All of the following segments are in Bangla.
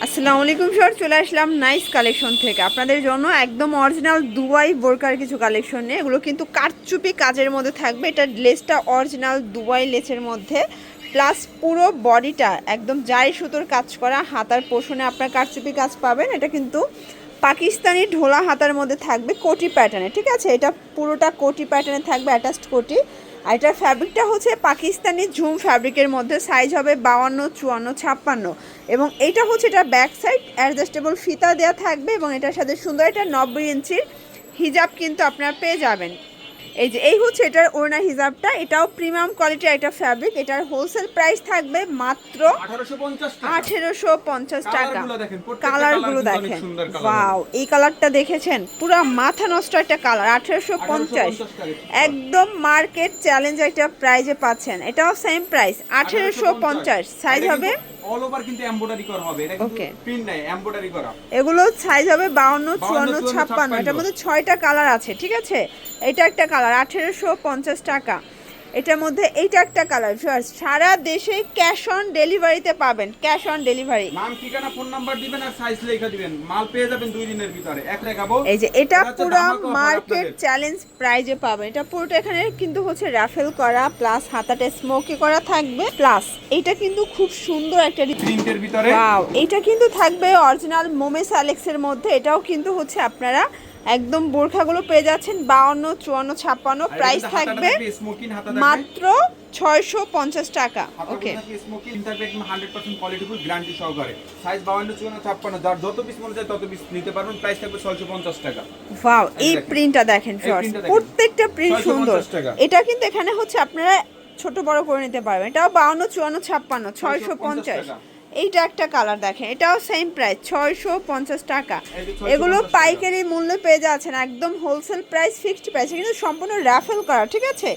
আসসালামু আলাইকুম স্যার, চলে আসলাম নাইস কালেকশন থেকে আপনাদের জন্য একদম অরিজিনাল দুবাই বোরকার কিছু কালেকশন নিয়ে। এগুলো কিন্তু কারচুপি কাজের মধ্যে থাকবে। এটা লেসটা অরিজিনাল দুবাই লেসের মধ্যে, প্লাস পুরো বডিটা একদম জারি সুতোর কাজ করা। হাতার পোষণে আপনার কারচুপি কাজ পাবেন। এটা কিন্তু পাকিস্তানি ঢোলা হাতার মধ্যে থাকবে কোটি প্যাটার্নে, ঠিক আছে। এটা পুরোটা কোটি প্যাটার্নে থাকবে, অ্যাটাচড কোটি। আর এটার ফ্যাব্রিকটা হচ্ছে পাকিস্তানি ঝুম ফ্যাব্রিকের মধ্যে। সাইজ হবে 52, 54, 56। এবং এইটা হচ্ছে এটা ব্যাক সাইড অ্যাডজাস্টেবল ফিতা দেওয়া থাকবে এবং এটার সাথে সুন্দর একটা 90 ইঞ্চির হিজাব কিন্তু আপনারা পেয়ে যাবেন। এই হচ্ছে এটার ওড়না হিজাবটা। এটাও প্রিমিয়াম কোয়ালিটির একটা ফ্যাব্রিক। এটার হোলসেল প্রাইস থাকবে মাত্র 1850 টাকা। কালারগুলো দেখেন, ওয়াও, এই কালারটা দেখেছেন, পুরো মাথা নষ্ট একটা কালার। 1850 একদম মার্কেট চ্যালেঞ্জ একটা প্রাইজে পাচ্ছেন। এটাও সেম প্রাইস 1850। সাইজ হবে অল ওভার কিন্তু এমব্রয়ডারি করা হবে, এটা কিন্তু প্রিন্ট নাই, এমব্রয়ডারি করা। এগুলো সাইজ হবে 52, 54, 56। এটার মধ্যে 6টা কালার আছে, ঠিক আছে। এটা একটা কালার 1850 টাকা। এটার মধ্যে এইটা একটা কালার। সারা দেশে ক্যাশ অন ডেলিভারিতে পাবেন, ক্যাশ অন ডেলিভারি। নাম ঠিকানা ফোন নাম্বার দিবেন আর সাইজ লেখা দিবেন, মাল পেয়ে যাবেন 2 দিনের ভিতরে। এক দেখাবো, এই যে এটা পুরো মার্কেট চ্যালেঞ্জ প্রাইজে পাবেন। এটা পুরোটা এখানে কিন্তু হচ্ছে রাফেল করা, প্লাস হাতাতে স্মোকি করা থাকবে, প্লাস এটা কিন্তু খুব সুন্দর একটা প্রিন্টের ভিতরে। ওয়াও, এটা কিন্তু থাকবে অরিজিনাল মোমেস অ্যালেক্সের মধ্যে। এটাও কিন্তু হচ্ছে আপনারা একদম বোরখাগুলো পেয়ে যাচ্ছেন 52, 54, 56। প্রাইস থাকবে মাত্র 650 টাকা। ওকে, স্মোকিং থাকবে একদম 100% কোয়ালিটিফুল গ্যারান্টি সহকারে। সাইজ 52, 54, 56, যার যত পিস মনে চায় তত পিস নিতে পারবেন। প্রাইস থাকবে 650 টাকা। ওয়াও, এই প্রিন্টটা দেখেন ফ্রেন্ডস, প্রত্যেকটা প্রিন্ট সুন্দর। এটা কিন্তু এখানে হচ্ছে আপনারা ছোট বড় করে নিতে পারবেন। এটাও 52, 54, 56, 650। এইটা একটা কালার দেখেন, এটাও সেম প্রাইস 650 টাকা। এগুলো পাইকারি মূল্যে পেয়ে যাচ্ছেন, একদম হোলসেল প্রাইস, ফিক্সড প্রাইস, কিন্তু সম্পূর্ণ রাফেল করা, ঠিক আছে।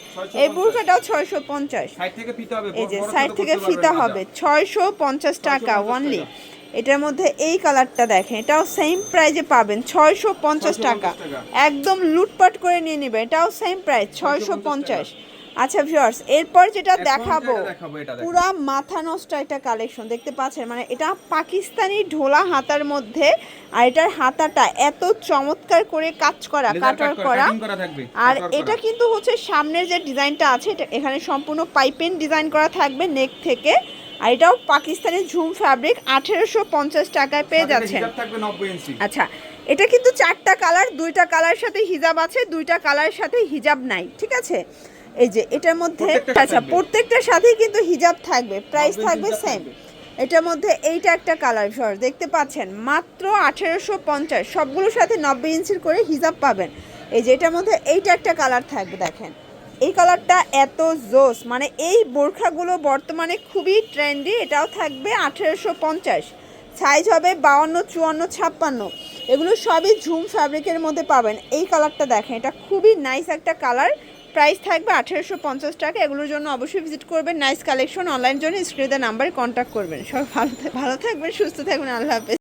এই বুরকাটাও 650। এই যে সাইড থেকে ফিতা হবে 650 টাকা অনলি। এটার মধ্যে এই কালারটা দেখেন, এটাও সেম প্রাইজে পাবেন 650 টাকা। একদম লুটপাট করে নিয়ে নেবে। এটাও সেম প্রাইস 650। আচ্ছা ভিউয়ার্স, এরপর যেটা দেখাবো পুরা মাথা নষ্ট একটা কালেকশন দেখতে পাচ্ছেন। মানে এটা পাকিস্তানি ঢোলা হাতার মধ্যে, আর এটার হাতাটা এত চমৎকার করে কাজ করা, কাটওয়ার্ক করা। আর এটা কিন্তু হচ্ছে সামনের যে ডিজাইনটা আছে, এটা এখানে সম্পূর্ণ পাইপেন ডিজাইন করা থাকবে নেক থেকে। আর এটাও পাকিস্তানি ঝুম ফ্যাব্রিক 1850 টাকায় পেয়ে যাচ্ছেন। আচ্ছা, এটা কিন্তু 4টা কালার, 2টা কালার সাথে হিজাব আছে, 2টা কালারের সাথে হিজাব নাই, ঠিক আছে। এই যে এটার মধ্যে আচ্ছা প্রত্যেকটার সাথেই কিন্তু হিজাব থাকবে, প্রাইস থাকবে সেম। এটার মধ্যে এইটা একটা কালার দেখতে পাচ্ছেন, মাত্র 1850। সবগুলোর সাথে 90 ইঞ্চির করে হিজাব পাবেন। এই যে এটার মধ্যে এইটা একটা কালার থাকবে দেখেন, এই কালারটা এত জোস। মানে এই বোরখাগুলো বর্তমানে খুবই ট্রেন্ডি। এটাও থাকবে 1850। সাইজ হবে 52, 54, 56। এগুলো সবই ঝুম ফ্যাব্রিকের মধ্যে পাবেন। এই কালারটা দেখেন, এটা খুবই নাইস একটা কালার। প্রাইস থাকবে 1850 টাকা। এগুলোর জন্য অবশ্যই ভিজিট করবেন নাইস কালেকশন। অনলাইন জন্য স্ক্রিনে নাম্বারে কন্ট্যাক্ট করবেন। সবাই ভালো থাকবেন, সুস্থ থাকবেন। আল্লাহ হাফেজ।